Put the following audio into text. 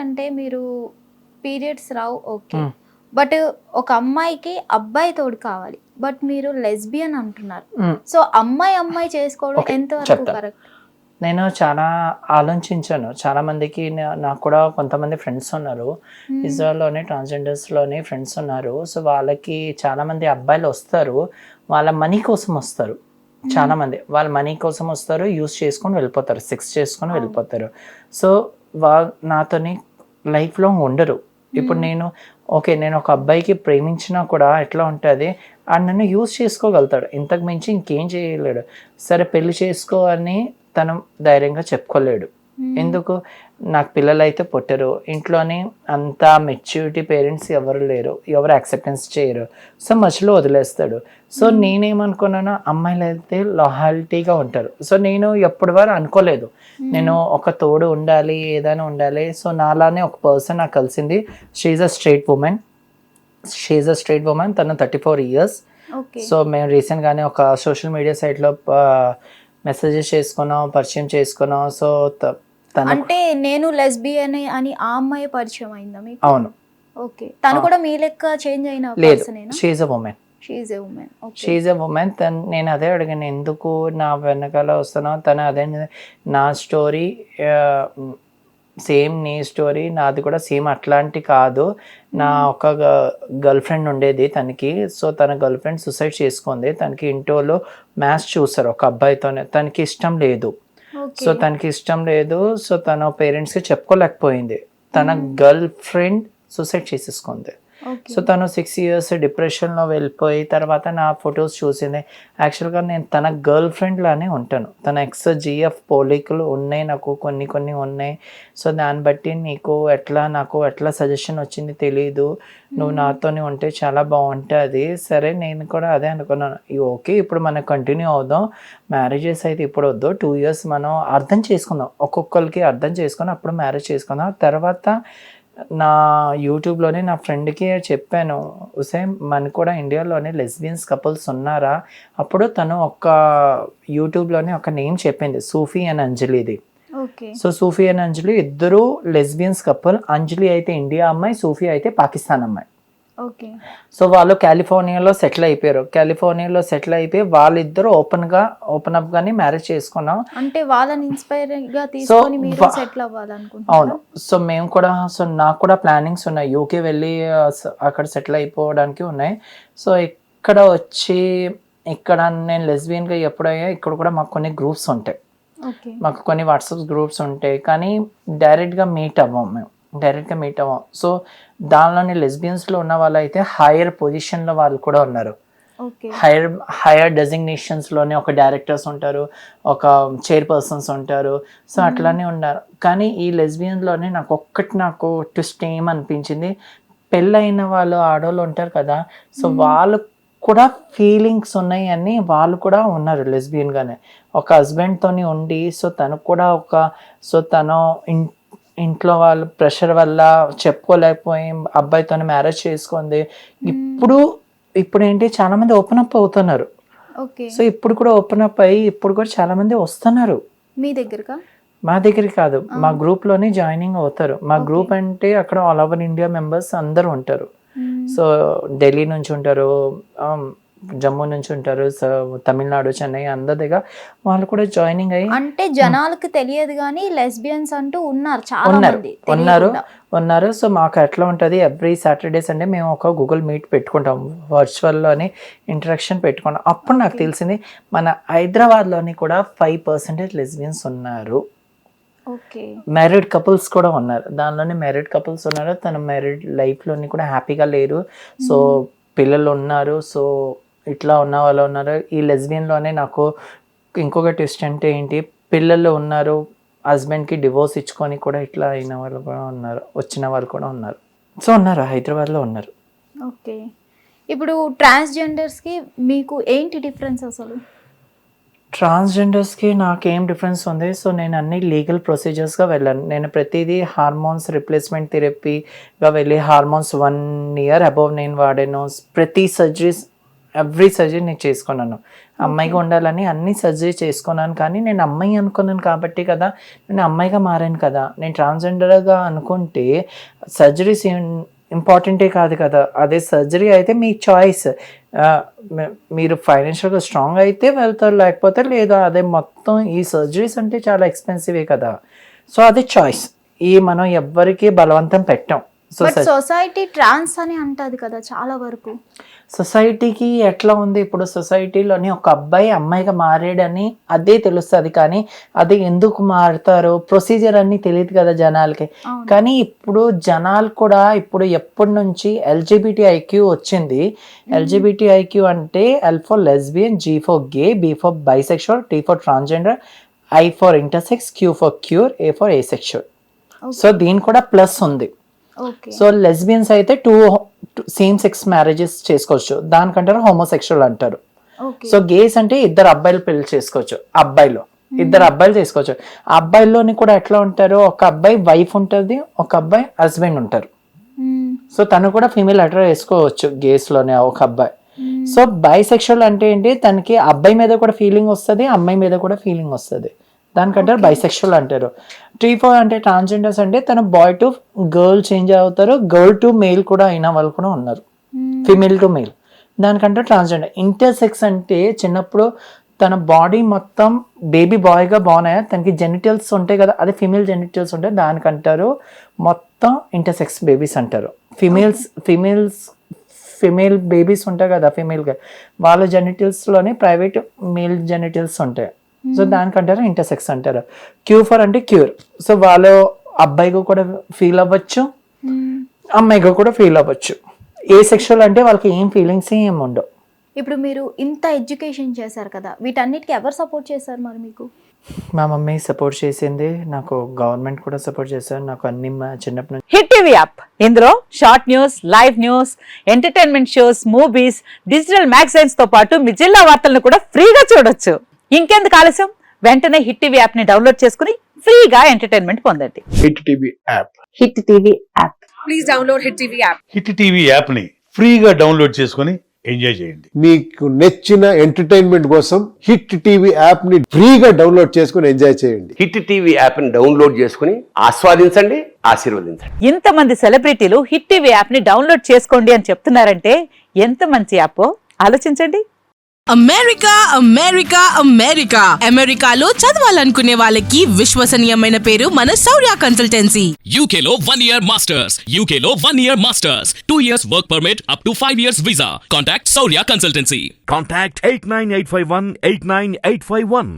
అంటే మీరు periods Rao okay. But ఒక అమ్మాయికి అబ్బాయి తోడు కావాలి. బట్ మీరు లెస్బియన్ అంటున్నారు. సో అమ్మాయి చేసుకోవడం ఓకే, ఎంతవరకు చెప్తాను. కరెక్ట్? నేను చాలా ఆలోచించాను. చాలా మందికి నాకు కూడా కొంతమంది ఫ్రెండ్స్ ఉన్నారు. ఇజ్రాయెల్‌లోని ట్రాన్స్‌జెండర్స్‌లోని ఫ్రెండ్స్ ఉన్నారు. సో, వాళ్ళకి చాలామంది అబ్బాయిలు వస్తారు. వాళ్ళ మనీ కోసం వస్తారు. చాలామంది వాళ్ళ మనీ కోసం వస్తారు. యూజ్ చేసుకొని వెళ్ళిపోతారు. సెక్స్ చేసుకొని వెళ్ళిపోతారు. సో, నాతోని లైఫ్ లాంగ్ ఉండరు. ఇప్పుడు నేను ఒక అబ్బాయికి ప్రేమించినా కూడా ఎట్లా ఉంటుంది, ఆడు నన్ను యూజ్ చేసుకోగలుగుతాడు. ఇంతకు మించి ఇంకేం చేయలేడు. సరే పెళ్లి చేసుకో అని తను ధైర్యంగా చెప్పుకోలేడు. ఎందుకు, నాకు పిల్లలు అయితే పుట్టరు, ఇంట్లోని అంత మెచ్యూరిటీ పేరెంట్స్ ఎవరు లేరు, ఎవరు యాక్సెప్టెన్స్ చేయరు. సో మధ్యలో వదిలేస్తాడు. సో నేనేమనుకున్నాను, అమ్మాయిలు అయితే లాయాలిటీగా ఉంటారు. సో నేను ఎప్పటి వరకు అనుకోలేదు నేను ఒక తోడు ఉండాలి, ఏదైనా ఉండాలి. సో నాలానే ఒక పర్సన్ నాకు కలిసింది. She a straight woman. తను 34 years. సో మేము రీసెంట్గానే ఒక సోషల్ మీడియా సైట్లో మెసేజెస్ చేసుకున్నాం, పరిచయం చేసుకున్నాం. సో అంటే నేను లెస్బియన్ అని ఆ అమ్మాయి పరిచయం అయిందా మీకు? అవును. ఓకే. తను కూడా మీ లెక్క చేంజ్ అయిన లేదు, పర్సనేనా? She a women. నేను అదే అడిగాను, ఎందుకు నా వెనకాల వస్తున్నావు? తను అదే, నా స్టోరీ సేమ్ నీ స్టోరీ, నాది కూడా సేమ్ అట్లాంటి కాదు. నా ఒక గర్ల్ ఫ్రెండ్ ఉండేది తనకి. సో తన గర్ల్ ఫ్రెండ్ సూసైడ్ చేసుకుంది. తనకి ఇంటోలో మ్యాచ్ చూసారు ఒక అబ్బాయితోనే. తనకి ఇష్టం లేదు. సో తనకి ఇష్టం లేదు. సో తన పేరెంట్స్కి చెప్పుకోలేకపోయింది. తన గర్ల్ ఫ్రెండ్ సూసైడ్ చేసేసుకుంది. సో తను 6 years డిప్రెషన్లో వెళ్ళిపోయి తర్వాత నా ఫొటోస్ చూసింది. యాక్చువల్గా నేను తన గర్ల్ ఫ్రెండ్ లానే ఉంటాను. తన XGF పోలికలు ఉన్నాయి నాకు, కొన్ని ఉన్నాయి. సో దాన్ని బట్టి నాకు ఎట్లా సజెషన్ వచ్చింది తెలీదు. నువ్వు నాతోనే ఉంటే చాలా బాగుంటుంది. సరే నేను కూడా అదే అనుకున్నాను, ఓకే ఇప్పుడు మనం కంటిన్యూ అవుదాం, మ్యారేజెస్ అయితే ఇప్పుడు వద్దు, 2 years మనం అర్థం చేసుకుందాం, ఒక్కొక్కరికి అర్థం చేసుకుని అప్పుడు మ్యారేజ్ చేసుకుందాం. తర్వాత నా యూట్యూబ్లోనే నా ఫ్రెండ్కి చెప్పాను, హుసేన్ మన కూడా ఇండియాలోనే లెస్బియన్స్ కపుల్స్ ఉన్నారా? అప్పుడు తను ఒక యూట్యూబ్లోనే ఒక నేమ్ చెప్పింది, సూఫీ అండ్ అంజలిది. సో సూఫీ అండ్ అంజలి ఇద్దరు లెస్బియన్స్ కపుల్. అంజలి అయితే ఇండియా అమ్మాయి, సూఫీ అయితే పాకిస్తాన్ అమ్మాయి. సో వాళ్ళు కాలిఫోర్నియాలో సెటిల్ అయిపోయి వాళ్ళిద్దరు ఓపెన్ అప్ గానీ మ్యారేజ్ చేసుకున్నాం. అంటే వాళ్ళని ఇన్స్పైర్ గా తీసుకొని మీరు సెటిల్ అవ్వాలనుకుంటున్నారా? అవును. సో మేము కూడా, సో నాకు కూడా ప్లానింగ్స్ ఉన్నాయి, యూకే వెళ్ళి అక్కడ సెటిల్ అయిపోవడానికి ఉన్నాయి. సో ఇక్కడ నేను లెస్బియన్గా ఎప్పుడయ్యా, ఇక్కడ కూడా మాకు కొన్ని గ్రూప్స్ ఉంటాయి, మాకు కొన్ని వాట్సాప్ గ్రూప్స్ ఉంటాయి. కానీ డైరెక్ట్గా మీట్ అవ్వం. సో దానిలోని లెస్బియన్స్లో ఉన్న వాళ్ళు అయితే హైయర్ పొజిషన్లో వాళ్ళు కూడా ఉన్నారు. హైయర్ డెసిగ్నేషన్స్లోనే ఒక డైరెక్టర్స్ ఉంటారు, ఒక చైర్పర్సన్స్ ఉంటారు. సో అట్లానే ఉన్నారు. కానీ ఈ లెస్బియన్లోనే నాకు ట్విస్ట్ ఏమనిపించింది, పెళ్ళైన వాళ్ళు ఆడవాళ్ళు ఉంటారు కదా, సో వాళ్ళు కూడా ఫీలింగ్స్ ఉన్నాయి అని వాళ్ళు కూడా ఉన్నారు లెస్బియన్గానే. ఒక హస్బెండ్తోని ఉండి, సో తనకు కూడా తను ఇంట్లో వాళ్ళు ప్రెషర్ వల్ల చెప్పుకోలేకపోయి అబ్బాయితో మ్యారేజ్ చేసుకుంది. ఇప్పుడు ఏంటి, చాలా మంది ఓపెన్ అప్ అవుతున్నారు. సో ఇప్పుడు కూడా ఓపెన్ అప్ అయ్యి ఇప్పుడు కూడా చాలా మంది వస్తున్నారు మీ దగ్గరగా. మా దగ్గరికి కాదు, మా గ్రూప్ లోనే జాయినింగ్ అవుతారు. మా గ్రూప్ అంటే అక్కడ ఆల్ ఓవర్ ఇండియా మెంబర్స్ అందరూ ఉంటారు. సో ఢిల్లీ నుంచి ఉంటారు, జమ్మూ నుంచి ఉంటారు, తమిళనాడు, చెన్నై, అందరి దగ్గర వాళ్ళు కూడా జాయినింగ్ అయ్యి. అంటే జనాలకు తెలియదు కానీ లెస్బియన్స్ అంటూ ఉన్నారు, చాలా మంది ఉన్నారు. సో మాకు ఎట్లా ఉంటుంది, ఎవ్రీ సాటర్డే సండే మేము ఒక గూగుల్ మీట్ పెట్టుకుంటాం, వర్చువల్లోని ఇంటరాక్షన్ పెట్టుకుంటాం. అప్పుడు నాకు తెలిసింది మన హైదరాబాద్లోని కూడా 5% లెస్బియన్స్ ఉన్నారు. మ్యారీడ్ కపుల్స్ కూడా ఉన్నారు. దానిలోనే మ్యారీడ్ కపుల్స్ ఉన్నారు. తన మ్యారీడ్ లైఫ్లోని కూడా హ్యాపీగా లేరు. సో పిల్లలు ఉన్నారు. సో ఇట్లా ఉన్న వాళ్ళు ఉన్నారు. ఈ లెస్బియన్లోనే నాకు ఇంకొక ట్విస్ట్ అంటే ఏంటి, పిల్లలు ఉన్నారు, హస్బెండ్కి డివోర్స్ ఇచ్చుకొని కూడా ఇట్లా అయిన వాళ్ళు కూడా ఉన్నారు, వచ్చిన వాళ్ళు కూడా ఉన్నారు. సో ఉన్నారు, హైదరాబాద్లో ఉన్నారు. ఓకే. ఇప్పుడు ట్రాన్స్జెండర్స్కి మీకు ఏంటి డిఫరెన్స్ అసలు? ట్రాన్స్జెండర్స్కి నాకేం డిఫరెన్స్ ఉంది, సో నేను అన్ని లీగల్ ప్రొసీజర్స్గా వెళ్ళాను. నేను ప్రతిదీ హార్మోన్స్ రిప్లేస్మెంట్ థెరపీగా వెళ్ళి హార్మోన్స్ 1 year అబౌవ్ నేను వాడాను. ప్రతి సర్జరీస్ ఎవ్రీ సర్జరీ నేను చేసుకున్నాను. అమ్మాయిగా ఉండాలని అన్ని సర్జరీ చేసుకున్నాను, కానీ నేను అమ్మాయి అనుకున్నాను కాబట్టి కదా నేను అమ్మాయిగా మారాను కదా. నేను ట్రాన్స్జెండర్గా అనుకుంటే సర్జరీస్ ఇంపార్టెంటే కాదు కదా. అదే సర్జరీ అయితే మీ చాయిస్, మీరు ఫైనాన్షియల్గా స్ట్రాంగ్ అయితే వెళ్తారు, లేకపోతే లేదా. అదే మొత్తం ఈ సర్జరీస్ అంటే చాలా ఎక్స్పెన్సివే కదా. సో అది చాయిస్, ఈ మనం ఎవ్వరికి బలవంతం పెట్టాం. సొసైటీ ట్రాన్స్ అని అంటది కదా చాలా వరకు. సొసైటీకి ఎట్లా ఉంది ఇప్పుడు, సొసైటీలోని ఒక అబ్బాయి అమ్మాయిగా మారాడని అదే తెలుస్తుంది, కానీ అది ఎందుకు మారుతారో ప్రొసీజర్ అన్ని తెలియదు కదా జనాలకి. కానీ ఇప్పుడు జనాలు కూడా ఇప్పుడు ఎప్పటి నుంచి LGBTIQ వచ్చింది. LGBTIQ అంటే L for lesbian, G for gay, B for bisexual, T for transgender, I for intersex, Q for queer, A for asexual. So దీని కూడా ప్లస్ ఉంది. సో లెస్బియన్స్ అయితే 2 సేమ్ సెక్స్ మ్యారేజెస్ చేసుకోవచ్చు, దానికంటారు హోమోసెక్షువల్ అంటారు. So gas అంటే 2 అబ్బాయిలు పెళ్లి చేసుకోవచ్చు, అబ్బాయిలో 2 అబ్బాయిలు చేసుకోవచ్చు. ఆ అబ్బాయిల్లోని కూడా ఎట్లా ఉంటారు, ఒక అబ్బాయి వైఫ్ ఉంటుంది, ఒక అబ్బాయి హస్బెండ్ ఉంటారు. సో తను కూడా ఫీమేల్ అటర్ వేసుకోవచ్చు గేస్ లోనే ఒక అబ్బాయి. సో బైసెక్షువల్ అంటే ఏంటి, తనకి అబ్బాయి మీద కూడా ఫీలింగ్ వస్తుంది, అమ్మాయి మీద కూడా ఫీలింగ్ వస్తుంది, దానికంటారు బైసెక్షువల్ అంటారు. T4 అంటే ట్రాన్స్జెండర్స్, అంటే తన బాయ్ టు గర్ల్ చేంజ్ అవుతారు, గర్ల్ టు మేల్ కూడా అయిన వాళ్ళు కూడా ఉన్నారు, ఫీమేల్ టు మేల్, దానికంటే ట్రాన్స్జెండర్. ఇంటర్సెక్స్ అంటే చిన్నప్పుడు తన బాడీ మొత్తం బేబీ బాయ్గా బాగున్నాయా, తనకి జెనిటల్స్ ఉంటాయి కదా, అది ఫీమేల్ జెనిటల్స్ ఉంటాయి, దానికంటారు మొత్తం ఇంటర్సెక్స్ బేబీస్ అంటారు. ఫీమేల్ బేబీస్ ఉంటాయి కదా ఫీమేల్గా, వాళ్ళ జెనిటల్స్లోనే ప్రైవేట్ మేల్ జెనిటల్స్ ఉంటాయి, సో దానికంటారు ఇంటర్సెక్స్ అంటారు. Q4 అంటే క్యూర్, సో వాళ్ళు అబ్బాయిగా కూడా ఫీల్ అవ్వచ్చు, అమ్మాయిగా కూడా ఫీల్ అవ్వచ్చు. ఏసెక్షువల్ అంటే వాళ్ళకి ఏం ఫీలింగ్స్ ఏం ఉండవు. ఇప్పుడు మీరు ఇంత ఎడ్యుకేషన్ చేశారు కదా, వీటన్నిటికీ ఎవరు సపోర్ట్ చేశారు మరి మీకు? మా మమ్మీ సపోర్ట్ చేసింది, నాకు గవర్నమెంట్ కూడా సపోర్ట్ చేశారు, నాకు అన్ని చిన్నప్పటి నుంచి. హిట్ టీవీ యాప్, ఇందులో short news, live news, entertainment shows, movies, digital magazines తో పాటు మీ జిల్లా వార్తలను కూడా ఫ్రీగా చూడొచ్చు. ఇంకెందుకు ఆలస్యం, వెంటనే హిట్ టీవీ యాప్ ని డౌన్లోడ్ చేసుకుని ఫ్రీగా ఎంటర్టైన్మెంట్ పొందండి. Hit TV app, hit TV app, please download hit TV app. Hit TV app ని ఫ్రీగా డౌన్లోడ్ చేసుకొని ఎంజాయ్ చేయండి. మీకు నచ్చిన ఎంటర్టైన్మెంట్ కోసం హిట్ టీవీ యాప్ ని ఫ్రీగా డౌన్లోడ్ చేసుకొని ఎంజాయ్ చేయండి. హిట్ టీవీ యాప్ ని డౌన్లోడ్ చేసుకుని ఆస్వాదించండి, ఆశీర్వదించండి. ఇంతమంది సెలబ్రిటీలు హిట్ టీవీ యాప్ ని డౌన్లోడ్ చేసుకోండి అని చెప్తున్నారంటే ఎంత మంచి యాప్ ఆలోచించండి. అమెరికా అమెరికా అమెరికా అమెరికాలో చదవాలనుకునే వాళ్ళకి విశ్వసనీయమైన పేరు మన శౌర్య కన్సల్టెన్సీ. UK లో 1 year masters, UK లో 1 year masters, 2 years work permit up to 5 years visa. Contact Saurya Consultancy. Contact 89851 89851.